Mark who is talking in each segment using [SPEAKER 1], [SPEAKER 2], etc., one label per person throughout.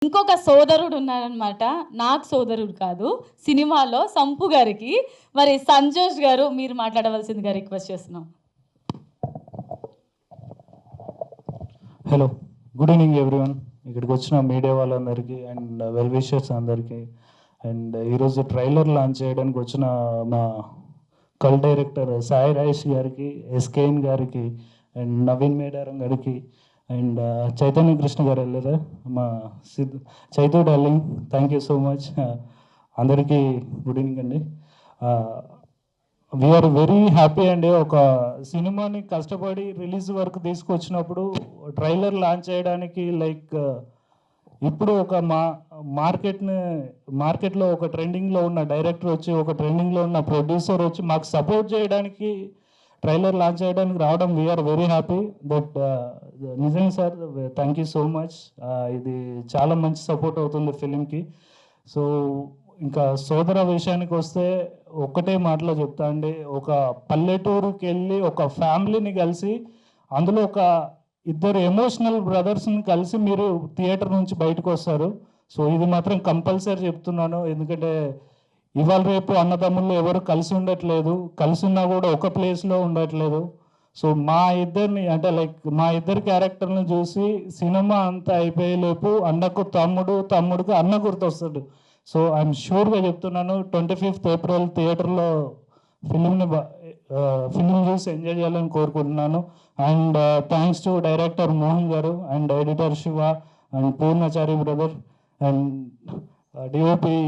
[SPEAKER 1] ఇంకొక సోదరుడు ఉన్నారనమాట. నాకు సోదరుడు కాదు. సినిమాలో సంపు గారికి. మరి సంజోష్ గారు మీరు మాట్లాడవలసిందిగా రిక్వెస్ట్ చేస్తున్నాం.
[SPEAKER 2] Hello, good evening everyone. ఇక్కడికి వచ్చిన మీడియా వాళ్ళందరికీ అండ్ వెల్ విషర్స్ అందరికీ. అండ్ ఈరోజు ట్రైలర్ లాంచ్ చేయడానికి వచ్చిన మా కల్ డైరెక్టర్ సాయి రాజేష్ గారికి, ఎస్కేఎన్ గారికి, అండ్ నవీన్ మేడారం గారికి, అండ్ చైతన్య కృష్ణ గారు వెళ్ళారా మా Chaitu darling, thank you so much. అందరికీ గుడ్ ఈవినింగ్ అండి. వీఆర్ వెరీ హ్యాపీ అండి. ఒక సినిమాని కష్టపడి రిలీజ్ వరకు తీసుకొచ్చినప్పుడు ట్రైలర్ లాంచ్ చేయడానికి లైక్ ఇప్పుడు ఒక మార్కెట్లో ఒక ట్రెండింగ్లో ఉన్న డైరెక్టర్ వచ్చి, ఒక ట్రెండింగ్లో ఉన్న ప్రొడ్యూసర్ వచ్చి మాకు సపోర్ట్ చేయడానికి ట్రైలర్ లాంచ్ చేయడానికి రావడం వీఆర్ వెరీ హ్యాపీ. బట్ నిజంగా sir, thank you so much. ఇది చాలా మంచి సపోర్ట్ అవుతుంది ఫిలింకి. సో ఇంకా సోదర విషయానికి వస్తే ఒక్కటే మాటలో చెప్తా అండి. ఒక పల్లెటూరుకి వెళ్ళి ఒక ఫ్యామిలీని కలిసి, అందులో ఒక ఇద్దరు ఎమోషనల్ బ్రదర్స్ని కలిసి మీరు థియేటర్ నుంచి బయటకు వస్తారు. సో ఇది మాత్రం కంపల్సరీ చెప్తున్నాను. ఎందుకంటే ఇవాళ రేపు అన్నదమ్ముళ్ళు ఎవరు కలిసి ఉండట్లేదు, కలిసి ఉన్నా కూడా ఒక ప్లేస్లో ఉండట్లేదు. సో మా ఇద్దరిని అంటే లైక్ మా ఇద్దరు క్యారెక్టర్ని చూసి సినిమా అంతా అయిపోయేలోపు అన్నకు తమ్ముడు, తమ్ముడికి అన్న గుర్తొస్తాడు. సో ఐఎమ్ షూర్గా చెప్తున్నాను, 25th ఏప్రిల్ థియేటర్లో ఫిలిం చూసి ఎంజాయ్ చేయాలని కోరుకుంటున్నాను. And thanks to director Mohan గారు and editor Shiva and Purnachari brother and DOP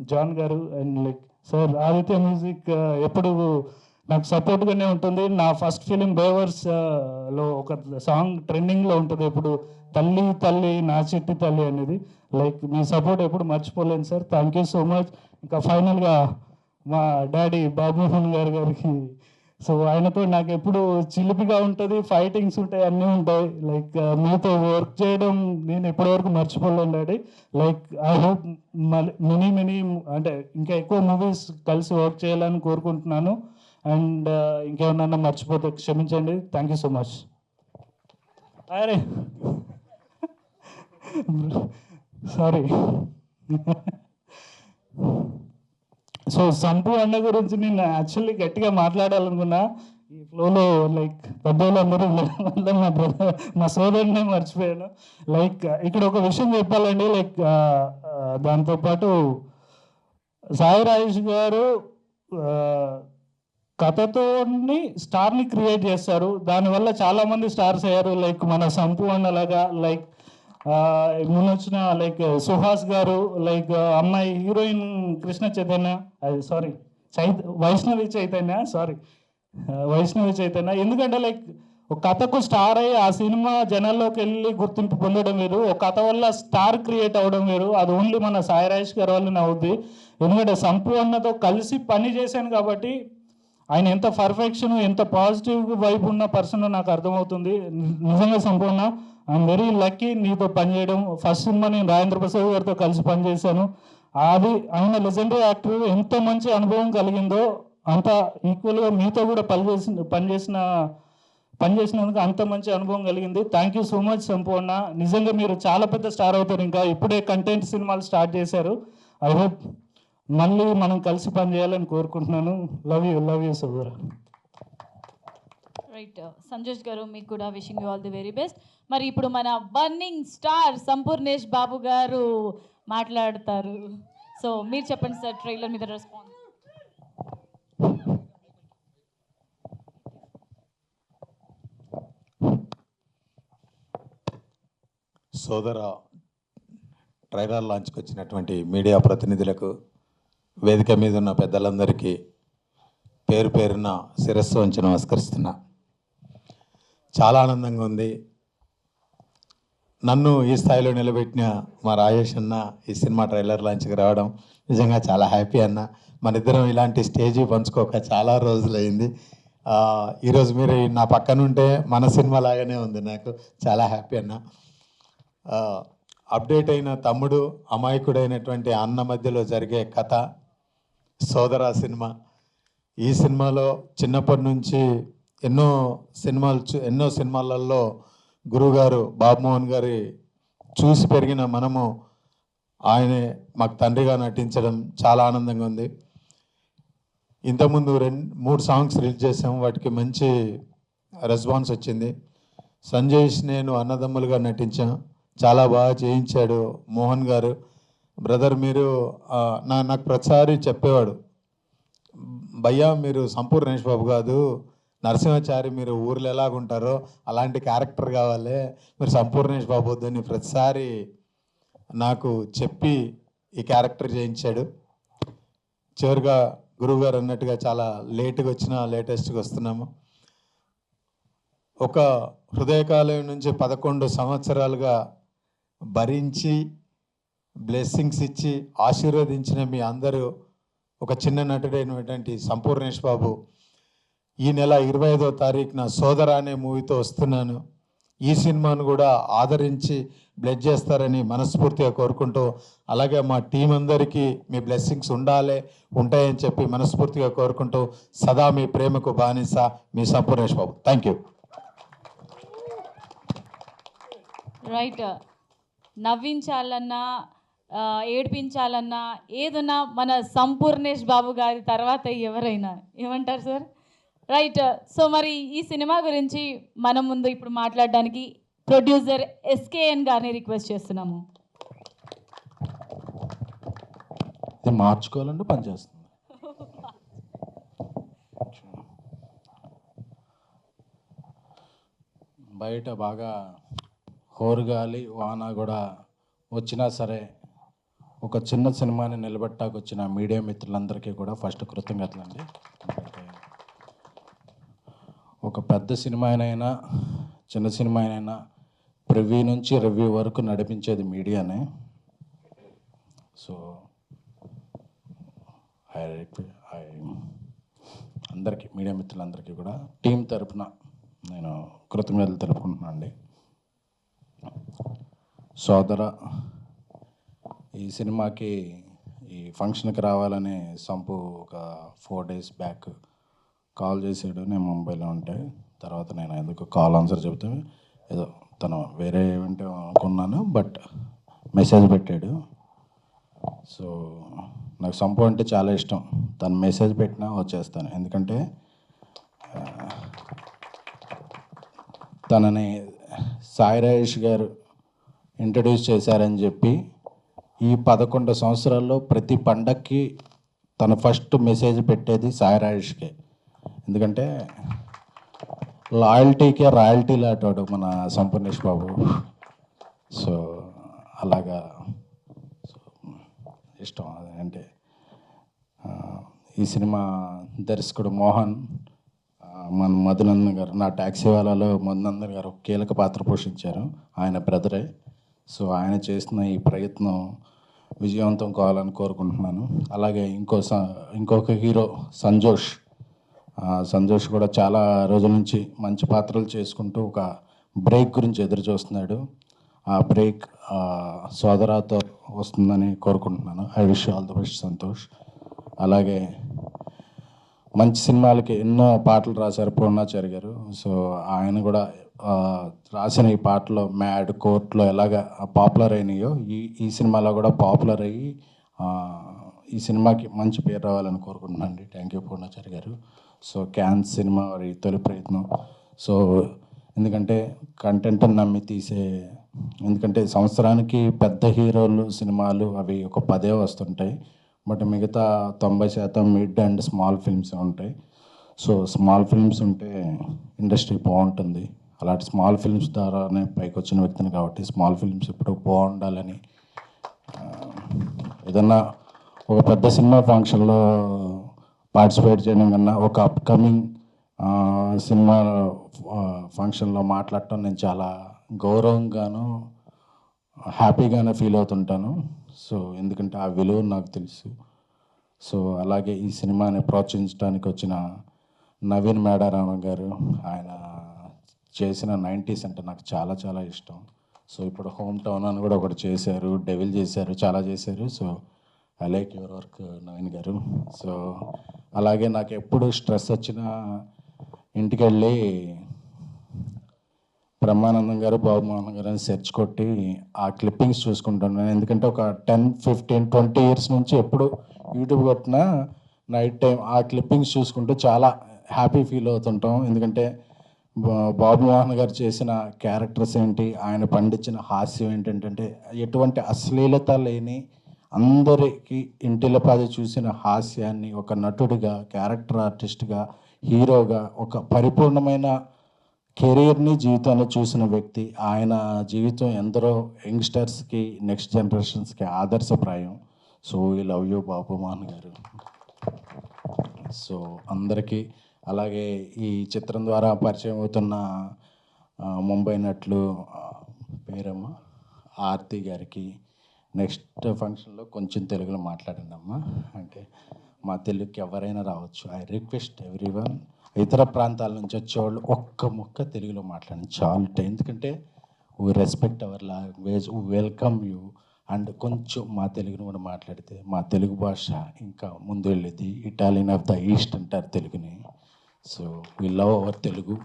[SPEAKER 2] John గారు and like sir Aditya music ఎప్పుడు నాకు సపోర్ట్గానే ఉంటుంది. నా ఫస్ట్ ఫిలిం బేవర్స్లో ఒక సాంగ్ ట్రెండింగ్లో ఉంటుంది ఎప్పుడు, తల్లి తల్లి నా చిట్టి తల్లి అనేది. లైక్ మీ సపోర్ట్ ఎప్పుడు మర్చిపోలేను sir. Thank you so much. ఇంకా ఫైనల్గా మా డాడీ బాబుమోహన్ గారికి, సో ఆయనతో నాకు ఎప్పుడు చిలిపిగా ఉంటుంది, ఫైటింగ్స్ ఉంటాయి, అన్నీ ఉంటాయి. లైక్ మీతో వర్క్ చేయడం నేను ఎప్పటివరకు మర్చిపోలేను daddy. Like I hope many అంటే ఇంకా ఎక్కువ మూవీస్ కలిసి వర్క్ చేయాలని కోరుకుంటున్నాను. అండ్ ఇంకేమన్నా మర్చిపోతే క్షమించండి. Thank you so much. అరే సారీ. సో సంపు అన్న గురించి నేను యాక్చువల్లీ గట్టిగా మాట్లాడాలనుకున్నా, ఈ ఫ్లోలో లైక్ పెద్దవాళ్ళందరూ వల్ల మా సోదరునే మర్చిపోయాను. లైక్ ఇక్కడ ఒక విషయం చెప్పాలండి. లైక్ దాంతోపాటు సాయి రాజేష్ గారు కథతో స్టార్ని క్రియేట్ చేస్తారు, దానివల్ల చాలామంది స్టార్స్ అయ్యారు. లైక్ మన సంపు అన్నలాగా, లైక్ ముందు వచ్చిన లైక్ సుహాస్ గారు, లైక్ అమ్మాయి హీరోయిన్ కృష్ణ చైతన్య, అది సారీ వైష్ణవి చైతన్య. ఎందుకంటే లైక్ ఒక కథకు స్టార్ అయ్యి ఆ సినిమా జనాల్లోకి వెళ్ళి గుర్తింపు పొందడం వేరు, ఒక కథ వల్ల స్టార్ క్రియేట్ అవ్వడం వేరు. అది ఓన్లీ మన సాయి రాజేష్ గారి వల్లనే అవుద్ది. ఎందుకంటే సంపు అన్నతో కలిసి పని చేశాను కాబట్టి ఆయన ఎంత పర్ఫెక్షన్, ఎంత పాజిటివ్ వైబ్ ఉన్న పర్సన్ నాకు అర్థమవుతుంది. నిజంగా సంపూర్ణ ఐఎమ్ వెరీ లక్కీ నీతో పనిచేయడం. ఫస్ట్ సినిమా నేను రాజేంద్ర ప్రసాద్ గారితో కలిసి పనిచేశాను. అది ఆయన లెజెండరీ యాక్టర్, ఎంత మంచి అనుభవం కలిగిందో అంత ఈక్వల్గా మీతో కూడా పనిచేసినందుకు అంత మంచి అనుభవం కలిగింది. థ్యాంక్ యూ సో మచ్ సంపూర్ణ. నిజంగా మీరు చాలా పెద్ద స్టార్ అవుతారు. ఇంకా ఇప్పుడే కంటెంట్ సినిమాలు స్టార్ట్ చేశారు. ఐ హోప్ మళ్ళీ మనం కలిసి పనిచేయాలని కోరుకుంటున్నాను. లవ్ యూ సోదర.
[SPEAKER 1] రైట్ సంజోష్ గారు, మీకు కూడా wishing you all the very best. మరి ఇప్పుడు మన బర్నింగ్ స్టార్ సంపూర్ణేష్ బాబు గారు మాట్లాడతారు. సో మీరు చెప్పండి సార్, ట్రైలర్ మీద రెస్పాన్స్.
[SPEAKER 3] సోదర ట్రైలర్ లాంచ్కి వచ్చినటువంటి మీడియా ప్రతినిధులకు, వేదిక మీద ఉన్న పెద్దలందరికీ పేరు పేరున శిరస్సు వంచి నమస్కరిస్తున్నా. చాలా ఆనందంగా ఉంది. నన్ను ఈ స్థాయిలో నిలబెట్టిన మా రాజేష్ అన్న ఈ సినిమా ట్రైలర్ లాంచ్కి రావడం నిజంగా చాలా హ్యాపీ అన్న. మన ఇద్దరం ఇలాంటి స్టేజీ పంచుకోక చాలా రోజులైంది. ఈరోజు మీరు నా పక్కన ఉంటే మన సినిమా లాగానే ఉంది, నాకు చాలా హ్యాపీ అన్న. అప్డేట్ అయిన తమ్ముడు, అమాయకుడైనటువంటి అన్న మధ్యలో జరిగే కథ సోదర సినిమా. ఈ సినిమాలో చిన్నప్పటి నుంచి ఎన్నో సినిమాలలో గురువుగారు బాబుమోహన్ గారి చూసి పెరిగిన మనము ఆయనే మాకు తండ్రిగా నటించడం చాలా ఆనందంగా ఉంది. ఇంతకుముందు 2-3 సాంగ్స్ రిలీజ్ చేసాము, వాటికి మంచి రెస్పాన్స్ వచ్చింది. సంజేష్ నేను అన్నదమ్ములుగా నటించాం, చాలా బాగా చేయించాడు మోహన్ గారు. బ్రదర్ మీరు నాకు ప్రతిసారి చెప్పేవాడు, భయ్యా మీరు సంపూర్ణేష్ బాబు కాదు, నరసింహాచారి మీరు ఊర్లో ఎలాగుంటారో అలాంటి క్యారెక్టర్ కావాలి, మీరు సంపూర్ణేష్ బాబు వద్దని ప్రతిసారి నాకు చెప్పి ఈ క్యారెక్టర్ చేయించాడు. చివరిగా గురువుగారు అన్నట్టుగా చాలా లేటుగా వచ్చినా లేటెస్ట్గా వస్తున్నాము. ఒక హృదయకాలయం నుంచి 11 సంవత్సరాలుగా భరించి బ్లెస్సింగ్స్ ఇచ్చి ఆశీర్వదించిన మీ అందరూ ఒక చిన్న నటుడైనటువంటి సంపూర్ణేష్ బాబు ఈ నెల 25వ తారీఖున సోదర అనే మూవీతో వస్తున్నాను. ఈ సినిమాను కూడా ఆదరించి బ్లెస్ చేస్తారని మనస్ఫూర్తిగా కోరుకుంటూ, అలాగే మా టీం అందరికీ మీ బ్లెస్సింగ్స్ ఉంటాయని చెప్పి మనస్ఫూర్తిగా కోరుకుంటూ, సదా మీ ప్రేమకు బానిస మీ Sampoornesh Babu. Thank you.
[SPEAKER 1] Right. నవ్వించాలన్నా ఏడిపించాలన్నా ఏదన్నా మన సంపూర్ణేష్ బాబు గారి తర్వాత ఎవరైనా ఏమంటారు సార్? రైట్. సో మరి ఈ సినిమా గురించి మనం ముందు ఇప్పుడు మాట్లాడడానికి ప్రొడ్యూసర్ ఎస్కేఎన్ గారిని రిక్వెస్ట్ చేస్తున్నాము.
[SPEAKER 4] ఇది మార్చుకోవాలంటే పనిచేస్తుంది. బయట బాగా హోరుగాలి వాన కూడా వచ్చినా సరే ఒక చిన్న సినిమాని నిలబెట్టాకు వచ్చిన మీడియా మిత్రులందరికీ కూడా ఫస్ట్ కృతజ్ఞతలండి. ఒక పెద్ద సినిమా అయినా చిన్న సినిమా అయినా ప్రివ్యూ నుంచి రివ్యూ వరకు నడిపించేది మీడియానే. సో అందరికీ మీడియా మిత్రులందరికీ కూడా టీం తరపున నేను కృతజ్ఞతలు తెలుపుకుంటున్నాను అండి. సోదర ఈ సినిమాకి ఈ ఫంక్షన్కి రావాలని సంపు ఒక 4 days బ్యాక్ కాల్ చేసాడు. నేను ముంబైలో ఉంటే తర్వాత నేను ఎందుకు కాల్ ఆన్సర్ చెబితే ఏదో తను వేరే ఈవెంట్ అనుకున్నాను, బట్ మెసేజ్ పెట్టాడు. సో నాకు సంపు అంటే చాలా ఇష్టం. తను మెసేజ్ పెట్టినా వచ్చేస్తాను, ఎందుకంటే తనని సాయి రాజేష్ గారు ఇంట్రడ్యూస్ చేశారని చెప్పి ఈ 11 సంవత్సరాల్లో ప్రతి పండక్కి తను ఫస్ట్ మెసేజ్ పెట్టేది సాయి రాజేష్కే. ఎందుకంటే లాయల్టీకే రాయల్టీ లాంటాడు మన సంపూర్ణేష్ బాబు. సో అలాగా ఇష్టం. అంటే ఈ సినిమా దర్శకుడు మోహన్, మన మధునందన్ గారు, నా ట్యాక్సీ వాళ్ళలో మధునందన్ గారు కీలక పాత్ర పోషించారు, ఆయన బ్రదరే. సో ఆయన చేసిన ఈ ప్రయత్నం విజయవంతం కావాలని కోరుకుంటున్నాను. అలాగే ఇంకొక హీరో సంజోష్ కూడా చాలా రోజుల నుంచి మంచి పాత్రలు చేసుకుంటూ ఒక బ్రేక్ గురించి ఎదురు చూస్తున్నాడు. ఆ బ్రేక్ సోదరాతో వస్తుందని కోరుకుంటున్నాను. I wish all the best Santosh. అలాగే మంచి సినిమాలకి ఎన్నో పాటలు రాశారు పూర్ణాచారి గారు. సో ఆయన కూడా రాసిన ఈ పాటలో మ్యాడ్, కోర్ట్లో ఎలాగ పాపులర్ అయినాయో ఈ సినిమాలో కూడా పాపులర్ అయ్యి ఈ సినిమాకి మంచి పేరు రావాలని కోరుకుంటున్నాను అండి. థ్యాంక్ యూ పూర్ణాచారి గారు. సో క్యాన్స్ సినిమా వారి తొలి ప్రయత్నం. సో ఎందుకంటే కంటెంట్ని నమ్మి ఎందుకంటే సంవత్సరానికి పెద్ద హీరోలు సినిమాలు అవి ఒక 10 వస్తుంటాయి, బట్ మిగతా 90% మిడ్ అండ్ స్మాల్ ఫిల్మ్స్ ఉంటాయి. సో స్మాల్ ఫిల్మ్స్ ఉంటే ఇండస్ట్రీ బాగుంటుంది. అలాంటి స్మాల్ ఫిల్మ్స్ ద్వారానే పైకి వచ్చిన వ్యక్తిని కాబట్టి స్మాల్ ఫిల్మ్స్ ఇప్పుడు బాగుండాలని, ఏదన్నా ఒక పెద్ద సినిమా ఫంక్షన్లో పార్టిసిపేట్ చేయడం కన్నా ఒక అప్కమింగ్ సినిమా ఫంక్షన్లో మాట్లాడటం నేను చాలా గౌరవంగాను హ్యాపీగానే ఫీల్ అవుతుంటాను. సో ఎందుకంటే ఆ విలువ నాకు తెలుసు. సో అలాగే ఈ సినిమాని ప్రోత్సహించడానికి వచ్చిన నవీన్ మేడారామ గారు, ఆయన చేసిన 90s అంటే నాకు చాలా చాలా ఇష్టం. సో ఇప్పుడు హోమ్ టౌన్ అని కూడా ఒకటి చేశారు, డెవిల్ చేశారు, చాలా చేశారు. So I like your work Naveen గారు. సో అలాగే నాకు ఎప్పుడు స్ట్రెస్ వచ్చినా ఇంటికి వెళ్ళి బ్రహ్మానందం గారు, బాబు మోహన్ గారు అని సెర్చ్ కొట్టి ఆ క్లిప్పింగ్స్ చూసుకుంటున్నాను. ఎందుకంటే ఒక 10, 15, 20 ఇయర్స్ నుంచి ఎప్పుడు యూట్యూబ్ కొట్టినా నైట్ టైం ఆ క్లిప్పింగ్స్ చూసుకుంటూ చాలా హ్యాపీ ఫీల్ అవుతుంటాం. ఎందుకంటే బాబు మోహన్ గారు చేసిన క్యారెక్టర్స్ ఏంటి, ఆయన పండించిన హాస్యం ఏంటంటే ఎటువంటి అశ్లీలత లేని, అందరికీ ఇంటిల్లపాది చూసిన హాస్యాన్ని ఒక నటుడిగా, క్యారెక్టర్ ఆర్టిస్ట్గా, హీరోగా ఒక పరిపూర్ణమైన కెరీర్ని, జీవితాన్ని చూసిన వ్యక్తి. ఆయన జీవితం ఎందరో యంగ్స్టర్స్కి, నెక్స్ట్ జనరేషన్స్కి ఆదర్శప్రాయం. So we love you Babu Mohan గారు. సో అందరికీ, అలాగే ఈ చిత్రం ద్వారా పరిచయం అవుతున్న ముంబై నటులు పేరమ్మ ఆర్తి గారికి, నెక్స్ట్ ఫంక్షన్లో కొంచెం తెలుగులో మాట్లాడండి అమ్మా, అంటే మా తెలుగుకి ఎవరైనా రావచ్చు. ఐ రిక్వెస్ట్ ఎవ్రీవన్, ఇతర ప్రాంతాల నుంచి వచ్చేవాళ్ళు ఒక్క ముక్క తెలుగులో మాట్లాడండి చాలు. ఎందుకంటే we respect hour language, welcome you. And కొంచెం మా తెలుగుని కూడా మాట్లాడితే మా తెలుగు భాష ఇంకా ముందు వెళ్ళేది. ఇటాలియన్ ఆఫ్ ద ఈస్ట్ అంటారు తెలుగుని. So we love our Telugu.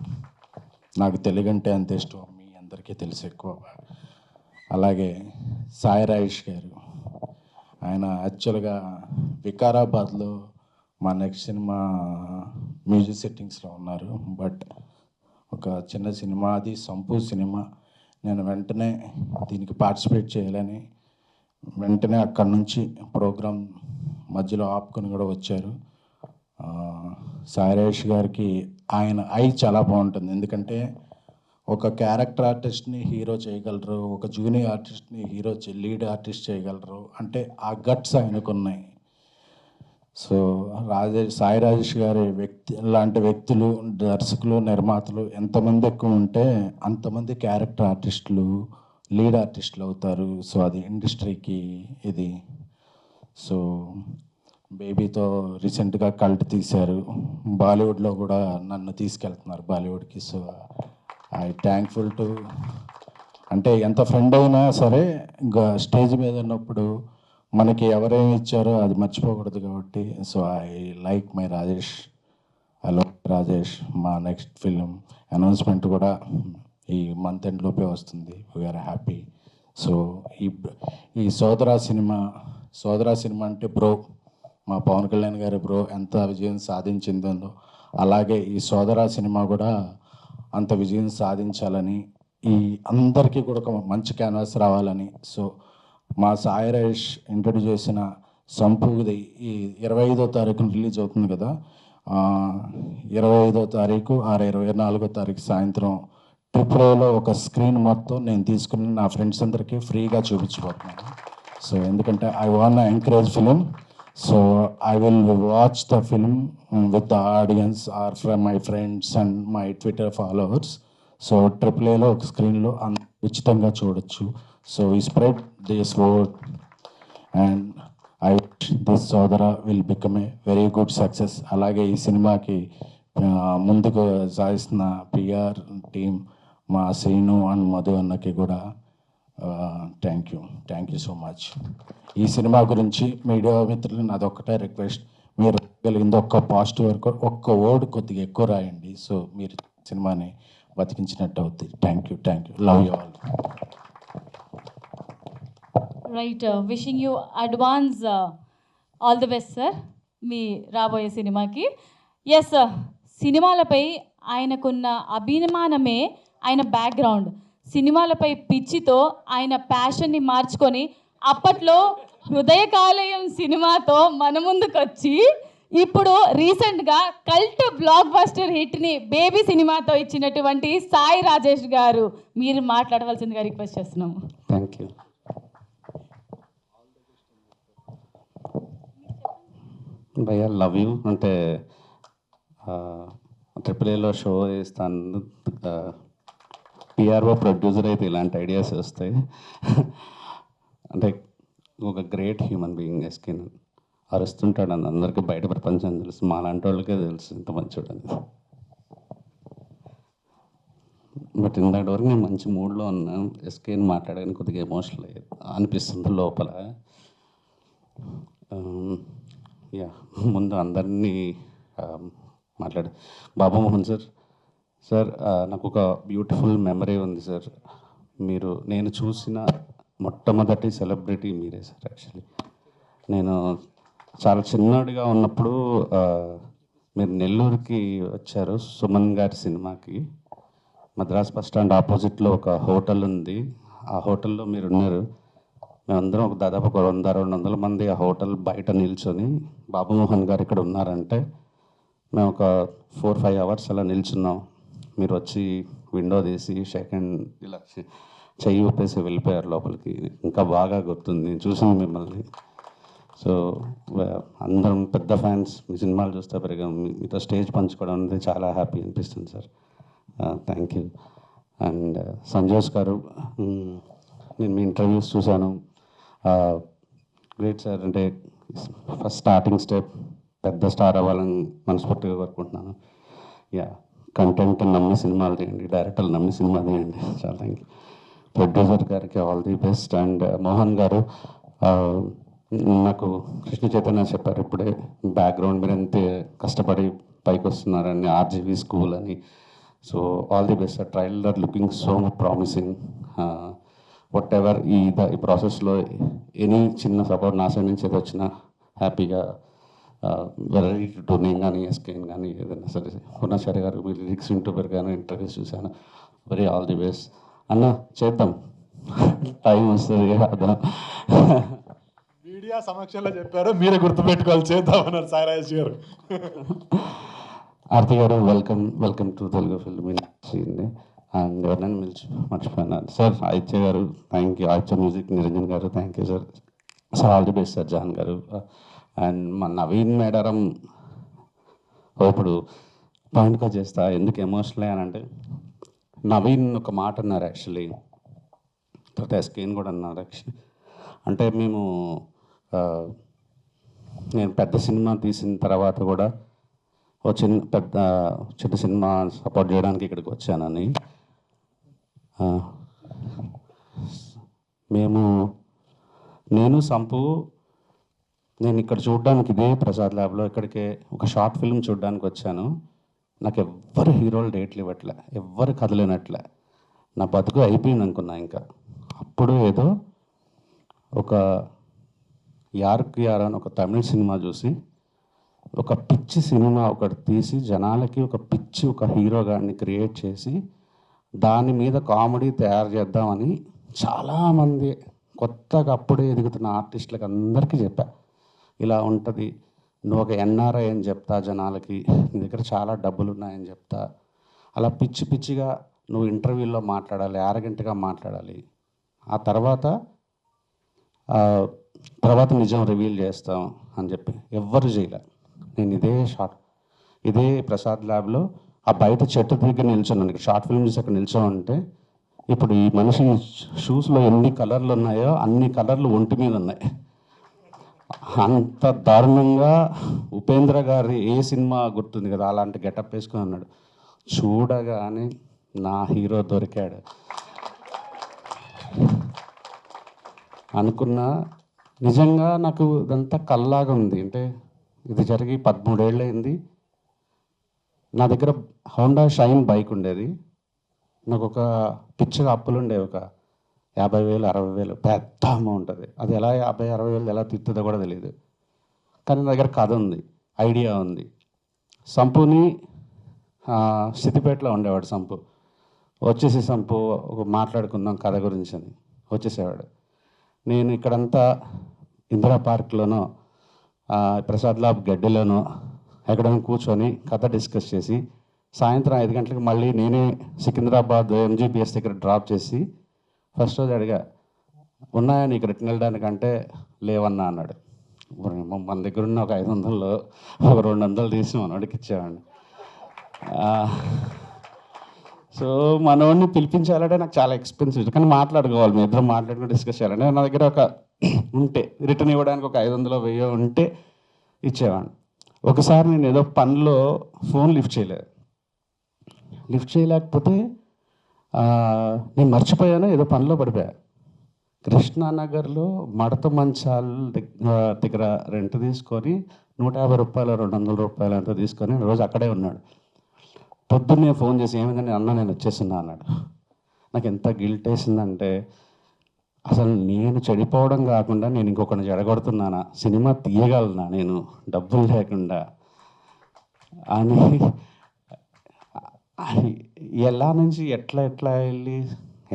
[SPEAKER 4] నాకు తెలుగు అంటే అంత ఇష్టం, మీ అందరికీ తెలుసు ఎక్కువ. అలాగే సాయి రాజేష్ గారు, ఆయన యాక్చువల్గా వికారాబాద్లో మా నెక్స్ట్ సినిమా మ్యూజిక్ సెట్టింగ్స్లో ఉన్నారు. బట్ ఒక చిన్న సినిమా, అది సంపూ సినిమా. నేను వెంటనే దీనికి పార్టిసిపేట్ చేయాలని వెంటనే అక్కడి నుంచి ప్రోగ్రాం మధ్యలో ఆపుకొని కూడా వచ్చారు. సాయి రాజేష్ గారికి ఆయన చాలా బాగుంటుంది. ఎందుకంటే ఒక క్యారెక్టర్ ఆర్టిస్ట్ని హీరో చేయగలరు, ఒక జూనియర్ ఆర్టిస్ట్ని లీడ్ ఆర్టిస్ట్ చేయగలరు, అంటే ఆ గట్స్ ఆయనకు ఉన్నాయి. సో సాయి రాజేష్ గారి లాంటి వ్యక్తులు, దర్శకులు, నిర్మాతలు ఎంతమంది ఎక్కువ ఉంటే అంతమంది క్యారెక్టర్ ఆర్టిస్టులు, లీడ్ ఆర్టిస్టులు అవుతారు. సో అది ఇండస్ట్రీకి ఇది. సో బేబీతో రీసెంట్గా కల్ట్ తీశారు, బాలీవుడ్లో కూడా నన్ను తీసుకెళ్తున్నారు బాలీవుడ్కి. సో ఐ థ్యాంక్ఫుల్ టు, అంటే ఎంత ఫ్రెండ్ అయినా సరే ఇంకా స్టేజ్ మీద ఉన్నప్పుడు మనకి ఎవరేమి ఇచ్చారో అది మర్చిపోకూడదు కాబట్టి. So I like my Rajesh. Hello Rajesh, మా నెక్స్ట్ ఫిలిం అనౌన్స్మెంట్ కూడా ఈ మంత్ ఎండ్లోపే వస్తుంది. We are happy. సో ఈ సోదరా సినిమా అంటే బ్రో, మా పవన్ కళ్యాణ్ గారి బ్రో ఎంత విజయం సాధించిందో అలాగే ఈ సోదరా సినిమా కూడా అంత విజయం సాధించాలని, ఈ అందరికీ కూడా ఒక మంచి క్యాన్వాస్ రావాలని. సో మా సాయి రాజేష్ ఇంట్రడ్యూస్ చేసిన సంపూది ఈ 25వ తారీఖున రిలీజ్ అవుతుంది కదా, 25వ తారీఖు 24వ తారీఖు సాయంత్రం ట్రిపుల్లో ఒక స్క్రీన్ మొత్తం నేను తీసుకుని నా ఫ్రెండ్స్ అందరికీ ఫ్రీగా చూపించబోతున్నాను. సో ఎందుకంటే I want encourage film. So I will watch the film with the audience are from my friends and my Twitter followers. So AAAలో ఒక స్క్రీన్లో ఉచితంగా చూడొచ్చు. సో ఈ spread this word and I wish this Sodara will become a very good success. అలాగే ఈ సినిమాకి ముందుకు సాగిస్తున్న PR టీమ్, మా శ్రీను అండ్ మధు అన్నకి కూడా థ్యాంక్ యూ సో మచ్. ఈ సినిమా గురించి మీడియా మిత్రులు నాదొక్కటే రిక్వెస్ట్, మీరు కలిగింది ఒక్క పాజిటివ్ వరకు, ఒక్క వర్డ్ కొద్దిగా ఎక్కువ రాయండి. సో మీరు సినిమాని బతికించినట్టు అవుతుంది. Thank you, love you all.
[SPEAKER 1] Right, wishing you advance all the best sir మీ రాబోయే సినిమాకి. ఎస్, సినిమాలపై ఆయనకున్న అభిమానమే ఆయన బ్యాక్గ్రౌండ్. సినిమాలపై పిచ్చితో ఆయన ప్యాషన్ని మార్చుకొని అప్పట్లో హృదయకాలయం సినిమాతో మన ముందుకు వచ్చి ఇప్పుడు రీసెంట్గా కల్ట్ బ్లాక్ బస్టర్ హిట్ని బేబీ సినిమాతో ఇచ్చినటువంటి సాయి రాజేష్ గారు, మీరు మాట్లాడవలసిందిగా రిక్వెస్ట్ చేస్తున్నాము.
[SPEAKER 5] థ్యాంక్ యూ భయ్యా, లవ్ యూ. అంటే AAAలో షో వేస్తాను, PRO ప్రొడ్యూసర్ అయితే ఇలాంటి ఐడియాస్ వస్తాయి. అంటే ఒక గ్రేట్ హ్యూమన్ బీయింగ్. ఎస్కిన్ అరుస్తుంటాడు, అని అందరికీ బయట ప్రపంచం తెలుసు, మా లాంటి వాళ్ళకే తెలుసు ఇంత మంచోడు అని. బట్ ఇందాటి వరకు నేను మంచి మూడ్లో ఉన్నాను. ఎస్కేన్ మాట్లాడడానికి కొద్దిగా ఎమోషనల్ అనిపిస్తుంది లోపల. ముందు అందరినీ బాబు మోహన్ సార్, సార్ నాకు ఒక బ్యూటిఫుల్ మెమరీ ఉంది సార్. నేను చూసిన మొట్టమొదటి సెలబ్రిటీ మీరే సార్. యాక్చువల్లీ నేను చాలా చిన్నోడిగా ఉన్నప్పుడు మీరు నెల్లూరుకి వచ్చారు సుమన్ గారి సినిమాకి. మద్రాస్ బస్ స్టాండ్ ఆపోజిట్లో ఒక హోటల్ ఉంది, ఆ హోటల్లో మీరు ఉన్నారు. మేమందరం ఒక దాదాపు ఒక 100-200 మంది ఆ హోటల్ బయట నిల్చొని బాబుమోహన్ గారు ఇక్కడ ఉన్నారంటే మేము ఒక 4-5 అవర్స్ అలా నిల్చున్నాం. మీరు వచ్చి విండో తీసి సెకండ్ ఇలా చెయ్యి ఊపేసి వెళ్ళిపోయారు లోపలికి. ఇంకా బాగా గుర్తుంది చూసింది మిమ్మల్ని. సో అందరం పెద్ద ఫ్యాన్స్, మీ సినిమాలు చూస్తే పెరిగాం. మీతో స్టేజ్ పంచుకోవడం అనేది చాలా హ్యాపీ అనిపిస్తుంది సార్. Thank you. అండ్ సంజోస్ గారు, నేను మీ ఇంటర్వ్యూస్ చూశాను. Great sir. అంటే ఫస్ట్ స్టార్టింగ్ స్టెప్ పెద్ద స్టార్ అవ్వాలని మనస్ఫూర్తిగా కోరుకుంటున్నాను. యా, కంటెంట్ నమ్మి సినిమాలు తీయండి, డైరెక్టర్లు నమ్మి సినిమా తీయండి. చాలా థ్యాంక్ యూ. ప్రొడ్యూసర్ గారికి all the best. And Mohan గారు, నాకు కృష్ణ చైతన్య చెప్పారు ఇప్పుడే బ్యాక్గ్రౌండ్ మీరు ఎంత కష్టపడి పైకి వస్తున్నారని, ఆర్జీవి స్కూల్ అని. So all the best sir. Trailer looking so promising. What ever ఈ ప్రాసెస్లో ఎనీ చిన్న సపోర్ట్ నా సైడ్ నుంచి ఏదో వచ్చినా హ్యాపీగా వెరీ టు. నేను కానీ ఎస్కేన్ కానీ ఏదైనా సరే, పూర్ణాచారి గారు మీరు లిరిక్స్ వింటూ పెరిగాను, ఇంటర్వ్యూస్ చూశాను. వెరీ ఆల్ ది బెస్ట్ అన్న. చేద్దాం, టైం వస్తుంది కదా.
[SPEAKER 3] మీడియా సమక్షంలో చెప్పారు, మీరే గుర్తుపెట్టుకోవాలి, చేద్దామన్నారు సాయిరాజ్ గారు.
[SPEAKER 5] ఆర్తి గారు, welcome to Telugu film industry. And ఎవరినైనా మర్చిపోయినారు సార్. ఆదిత్య గారు thank you. Aditya music Niranjan గారు thank you sir. Sir all the best sir. John గారు అండ్ మా నవీన్ మేడారం. ఇప్పుడు పాయింట్గా చేస్తా, ఎందుకు ఎమోషనల్ అని అంటే, నవీన్ ఒక మాట అన్నారు యాక్చువల్లీ, తర్వాత ఎస్కేన్ కూడా అన్నారు యాక్చువల్లీ. అంటే నేను పెద్ద సినిమా తీసిన తర్వాత కూడా ఓ చిన్న సినిమా సపోర్ట్ చేయడానికి ఇక్కడికి వచ్చానని. నేను సంపు నేను ఇక్కడ చూడడానికి ఇదే ప్రసాద్ ల్యాబ్లో ఇక్కడికే ఒక షార్ట్ ఫిల్మ్ చూడడానికి వచ్చాను. నాకు ఎవ్వరు హీరోలు డేట్లు ఇవ్వట్లే, ఎవ్వరు కదలేనట్లే. నా బతుకు అయిపోయింది అనుకున్నా. ఇంకా అప్పుడు ఏదో ఒక యార్క్ యార్ అని ఒక తమిళ సినిమా చూసి ఒక పిచ్చి సినిమా ఒకటి తీసి జనాలకి ఒక హీరో గారిని క్రియేట్ చేసి దాని మీద కామెడీ తయారు చేద్దామని చాలామంది కొత్తగా అప్పుడే ఎదుగుతున్న ఆర్టిస్టులకు అందరికీ చెప్పా, ఇలా ఉంటుంది, నువ్వు ఒక ఎన్ఆర్ఐ అని చెప్తా జనాలకి, నీ దగ్గర చాలా డబ్బులు ఉన్నాయని చెప్తా, అలా పిచ్చిగా నువ్వు ఇంటర్వ్యూల్లో మాట్లాడాలి, యారగెంట్గా మాట్లాడాలి, ఆ తర్వాత నిజం రివీల్ చేస్తాం అని చెప్పి ఎవ్వరు చేయలే. నేను ఇదే ప్రసాద్ ల్యాబ్లో ఆ బయట చెట్టు దగ్గర నిల్చున్నాను. ఇక్కడ షార్ట్ ఫిల్మ్ చూసి అక్కడ నిల్చోమంటే, ఇప్పుడు ఈ మనిషి షూస్లో ఎన్ని కలర్లు ఉన్నాయో అన్ని కలర్లు ఒంటి మీద ఉన్నాయి. అంత దారుణంగా ఉపేంద్ర గారి ఏ సినిమా గుర్తుంది కదా, అలాంటి గెటప్ వేసుకొని అన్నాడు. చూడగానే నా హీరో దొరికాడు అనుకున్నా. నిజంగా నాకు ఇదంతా కల్లాగా ఉంది. అంటే ఇది జరిగి 13 ఏళ్ళు అయింది. నా దగ్గర హోండా షైన్ బైక్ ఉండేది. నాకు ఒక పిచ్చగా అప్పులు ఉండేవి, ఒక 50,000-60,000, పెద్ద అమౌంట్. అది ఎలా 50,000-60,000 ఎలా తిప్పుతుందో కూడా తెలియదు. కానీ నా దగ్గర కథ ఉంది, ఐడియా ఉంది. సంపుని సిద్దిపేటలో ఉండేవాడు సంపు. వచ్చేసి సంపు ఒక మాట్లాడుకుందాం కథ గురించి అని వచ్చేసేవాడు. నేను ఇక్కడంతా ఇందిరా పార్క్లోనో ప్రసాద్ ల్యాబ్ గడ్డిలోనో ఎక్కడైనా కూర్చొని కథ డిస్కస్ చేసి సాయంత్రం 5 గంటలకు మళ్ళీ నేనే సికింద్రాబాద్ ఎంజీపీఎస్ దగ్గర డ్రాప్ చేసి ఫస్ట్ రోజు అడిగా, ఉన్నాయా నీకు రిటర్న్ వెళ్ళడానికంటే లేవన్నా అన్నాడు. మన దగ్గర ఉన్న ఒక 500లో ఒక 200 తీసి మనోడికి ఇచ్చేవాడిని. సో మనోడిని పిలిపించాలంటే నాకు చాలా ఎక్స్పెన్సివ్, కానీ మాట్లాడుకోవాలి, మీ ఇద్దరం మాట్లాడుకుని డిస్కస్ చేయాలంటే నా దగ్గర ఒక ఉంటే రిటర్న్ ఇవ్వడానికి ఒక 500-1000 ఉంటే ఇచ్చేవాడిని. ఒకసారి నేను ఏదో పనిలో ఫోన్ లిఫ్ట్ చేయలేకపోతే నేను మర్చిపోయాను, ఏదో పనిలో పడిపోయా. కృష్ణానగర్లో మడత మంచాల దగ్గర రెంట్ తీసుకొని 150 రూపాయలు 200 రూపాయలు అంతా తీసుకొని రోజు అక్కడే ఉన్నాడు. పొద్దున్నే ఫోన్ చేసి ఏమైందని అన్న నేను వచ్చేస్తున్నా అన్నాడు. నాకు ఎంత గిల్ట్ వేసిందంటే అసలు నేను చెడిపోవడం కాకుండా నేను ఇంకొకరిని చెడగొడుతున్నానా, సినిమా తీయగలనా నేను డబ్బులు లేకుండా అని ఎలా నుంచి ఎట్లా వెళ్ళి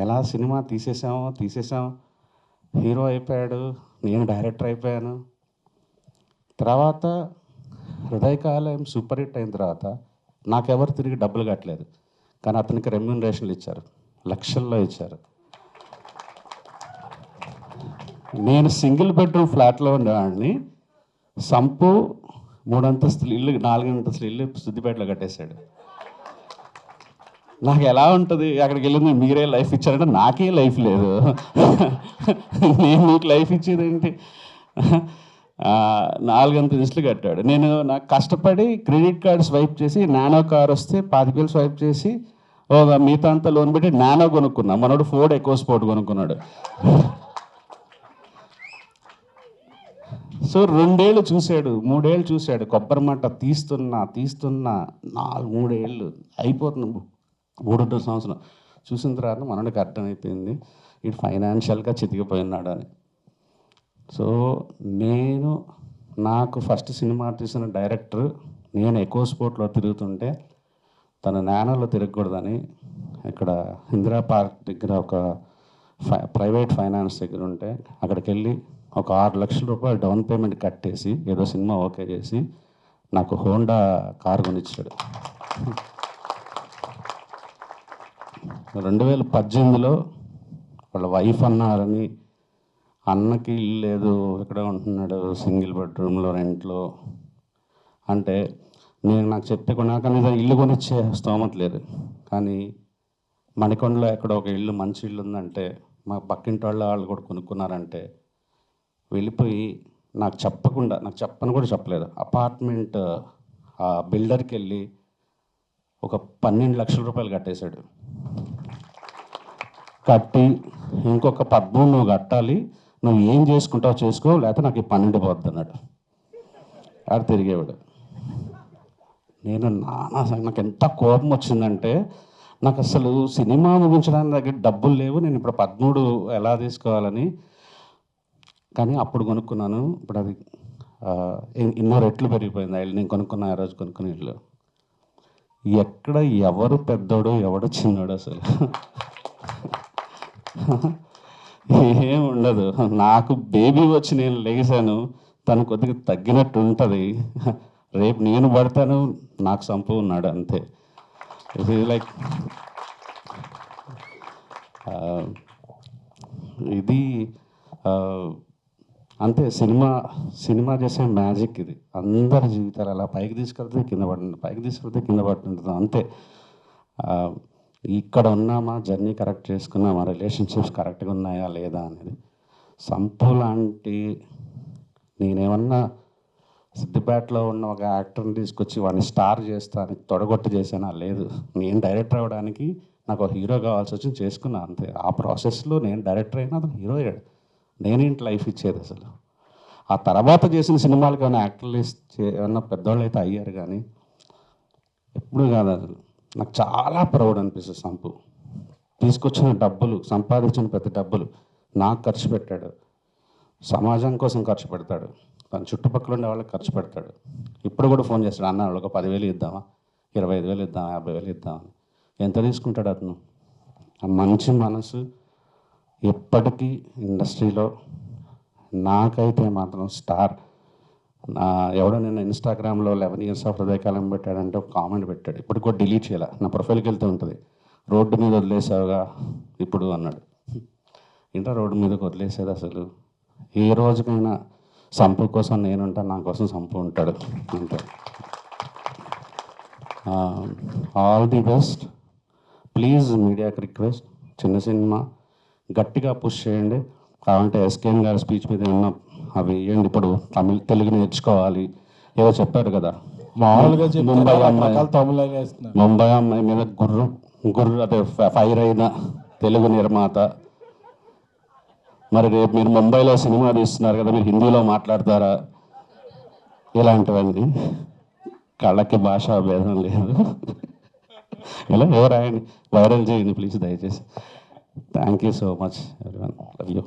[SPEAKER 5] ఎలా సినిమా తీసేసాము, హీరో అయిపోయాడు, నేను డైరెక్టర్ అయిపోయాను. తర్వాత హృదయకాలయం సూపర్ హిట్ అయిన తర్వాత నాకెవరు తిరిగి డబ్బులు కట్టలేదు, కానీ అతనికి రెమ్యూనరేషన్లు ఇచ్చారు, లక్షల్లో ఇచ్చారు. నేను సింగిల్ బెడ్రూమ్ ఫ్లాట్లో ఉండేవాడిని, సంపు 3 అంతస్తులు ఇల్లు 4 అంతస్తులు ఇల్లు సిద్దిపేటలో కట్టేశాడు. నాకు ఎలా ఉంటుంది అక్కడికి వెళ్ళింది, మీరే లైఫ్ ఇచ్చారంటే నాకే లైఫ్ లేదు, నేను మీకు లైఫ్ ఇచ్చేది ఏంటి? 4 అంతస్తులు కట్టాడు. నాకు కష్టపడి క్రెడిట్ కార్డు స్వైప్ చేసి నానో కార్ వస్తే 25,000 స్వైప్ చేసి మిగతా అంతా లోన్ పెట్టి నానో కొనుక్కున్నా. మనోడు ఫోర్డ్ ఎకో స్పోర్ట్ కొనుక్కున్నాడు. సో 2 ఏళ్ళు చూశాడు, 3 ఏళ్ళు చూశాడు, కొబ్బరి మంట తీస్తున్నా 3 ఏళ్ళు అయిపోతుంది, 3 సంవత్సరం చూసిన తర్వాత మనోడికి అర్థమైపోయింది ఇటు ఫైనాన్షియల్గా చితికిపోయినాడు అని. సో నాకు ఫస్ట్ సినిమా తీసిన డైరెక్టర్, నేను ఎకో స్పోర్ట్లో తిరుగుతుంటే తన నానోలో తిరగకూడదని ఇక్కడ ఇందిరా పార్క్ దగ్గర ఒక ప్రైవేట్ ఫైనాన్స్ దగ్గర ఉంటే అక్కడికి వెళ్ళి ఒక 6 లక్షల రూపాయలు డౌన్ పేమెంట్ కట్టేసి ఏదో సినిమా ఓకే చేసి నాకు హోండా కారు కొనిచ్చాడు. 2018లో వాళ్ళ వైఫ్ అన్నారని అన్నకి ఇల్లు లేదు, ఇక్కడ ఉంటున్నాడు సింగిల్ బెడ్రూమ్లో రెంట్లో అంటే నాకు చెప్తే కొనాక ఇల్లు కొనిచ్చే స్తోమత లేదు. కానీ మణికొండలో ఎక్కడ ఒక ఇల్లు మంచి ఇల్లు ఉందంటే మా పక్కింటి వాళ్ళు కూడా కొనుక్కున్నారంటే వెళ్ళిపోయి నాకు చెప్పని కూడా చెప్పలేదు, అపార్ట్మెంట్ ఆ బిల్డర్కి వెళ్ళి ఒక 12 లక్షల రూపాయలు కట్టేశాడు. కట్టి ఇంకొక 13 నువ్వు కట్టాలి, నువ్వు ఏం చేసుకుంటావు చేసుకో, లేకపోతే నాకు ఈ 12 పోద్ది అన్నాడు. ఆడు తిరిగేవాడు. నాకు ఎంత కోపం వచ్చిందంటే, నాకు అసలు సినిమా ముగించడానికి దగ్గర డబ్బులు లేవు, నేను ఇప్పుడు 13 ఎలా తీసుకోవాలని. కానీ అప్పుడు కొనుక్కున్నాను, ఇప్పుడు అది ఎన్నో రెట్లు పెరిగిపోయింది ఆ ఇల్లు. నేను కొనుక్కున్న ఆ రోజు కొనుక్కున్న ఇల్లు. ఎక్కడ ఎవరు పెద్దోడు ఎవడు చిన్నోడు అసలు ఏం ఉండదు. నాకు బేబీ వచ్చి నేను లేచాను, తను కొద్దిగా తగ్గినట్టు ఉంటుంది, రేపు నేను పడతాను నాకు సంపు ఉన్నాడు అంతే. ఇది లైక్ ఇది అంతే. సినిమా చేసే మ్యాజిక్ ఇది. అందరి జీవితాలు అలా పైకి తీసుకెళ్తే కింద పడుతుంది, పైకి తీసుకెళ్తే కింద పడుతుంటుంది అంతే. ఇక్కడ ఉన్నామా, జర్నీ కరెక్ట్ చేసుకున్నామా, రిలేషన్షిప్స్ కరెక్ట్గా ఉన్నాయా లేదా అనేది. సంపు లాంటి నేనేమన్నా సిద్దిపేటలో ఉన్న ఒక యాక్టర్ని తీసుకొచ్చి వాడిని స్టార్ చేస్తాను తొడగొట్టి చేశానా? లేదు. నేను డైరెక్టర్ అవ్వడానికి నాకు ఒక హీరో కావాల్సి వచ్చి చేసుకున్నా అంతే. ఆ ప్రాసెస్లో నేను డైరెక్టర్ అయినా అతను హీరో అయ్యాడు. నేనేంటి లైఫ్ ఇచ్చేది అసలు? ఆ తర్వాత చేసిన సినిమాలకు ఏమైనా యాక్టర్లు ఏమన్నా పెద్దవాళ్ళు అయితే అయ్యారు, కానీ ఎప్పుడు కాదు. అసలు నాకు చాలా ప్రౌడ్ అనిపిస్తుంది. సంపు తీసుకొచ్చిన డబ్బులు, సంపాదించిన ప్రతి డబ్బులు నాకు ఖర్చు పెట్టాడు, సమాజం కోసం ఖర్చు పెడతాడు, తన చుట్టుపక్కల ఉండే వాళ్ళకి ఖర్చు పెడతాడు. ఇప్పుడు కూడా ఫోన్ చేస్తాడు, అన్న వాళ్ళకి 10,000 ఇద్దామా, 25,000 ఇద్దామా, 50,000 ఇద్దామని. ఎంత తీసుకుంటాడు అతను? ఆ మంచి మనసు ఎప్పటికీ ఇండస్ట్రీలో నాకైతే మాత్రం స్టార్. ఎవడో నేను ఇన్స్టాగ్రామ్లో 11 years ఆఫ్ హృదయకాలం పెట్టాడంటే ఒక కామెంట్ పెట్టాడు, ఇప్పుడు కూడా డిలీట్ చేయాలి, నా ప్రొఫైల్కి వెళ్తూ ఉంటుంది, రోడ్డు మీద వదిలేసావుగా ఇప్పుడు అన్నాడు. ఇంకా రోడ్డు మీదకి వదిలేసేది అసలు? ఏ రోజుకైనా సంపు కోసం నేనుంటా, నా కోసం సంపు ఉంటాడు అంతే. All the best. ప్లీజ్ మీడియాకి రిక్వెస్ట్, చిన్న సినిమా గట్టిగా పుష్ చేయండి. కావాలంటే ఎస్కేఎన్ గారి స్పీచ్ మీద ఏమన్నా అవి వేయండి. ఇప్పుడు తెలుగు నేర్చుకోవాలి ఏదో చెప్పారు కదా,
[SPEAKER 4] మామూలుగా
[SPEAKER 5] ముంబై అమ్మాయి మీద గుర్రు అదే ఫైర్ అయిన తెలుగు నిర్మాత. మరి రేపు మీరు ముంబైలో సినిమా తీస్తున్నారు కదా, మీరు హిందీలో మాట్లాడతారా? ఇలాంటివన్నీ. కళకి భాషా భేదం లేదు. ఇలా ఎవరు రాయండి, వైరల్ చేయండి ప్లీజ్ దయచేసి. Thank you so much everyone, love you.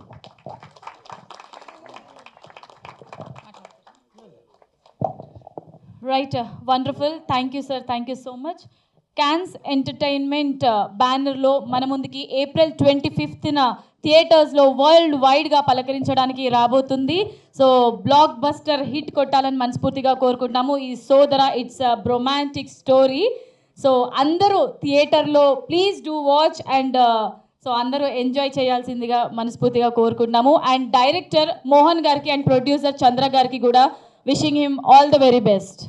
[SPEAKER 1] Right, wonderful. Thank you sir, thank you so much. Cans entertainment బ్యానర్లో మన ముందుకి April 25న థియేటర్స్లో వరల్డ్ వైడ్గా పలకరించడానికి రాబోతుంది. సో బ్లాక్ బస్టర్ హిట్ కొట్టాలని మనస్ఫూర్తిగా కోరుకుంటున్నాము. ఈ సోదర ఇట్స్ రొమాంటిక్ స్టోరీ. సో అందరూ థియేటర్లో please do watch and so అందరూ ఎంజాయ్ చేయాల్సిందిగా మనస్ఫూర్తిగా కోరుకుంటున్నాము. అండ్ డైరెక్టర్ మోహన్ గారికి అండ్ ప్రొడ్యూసర్ చంద్ర గారికి కూడా wishing him all the very best.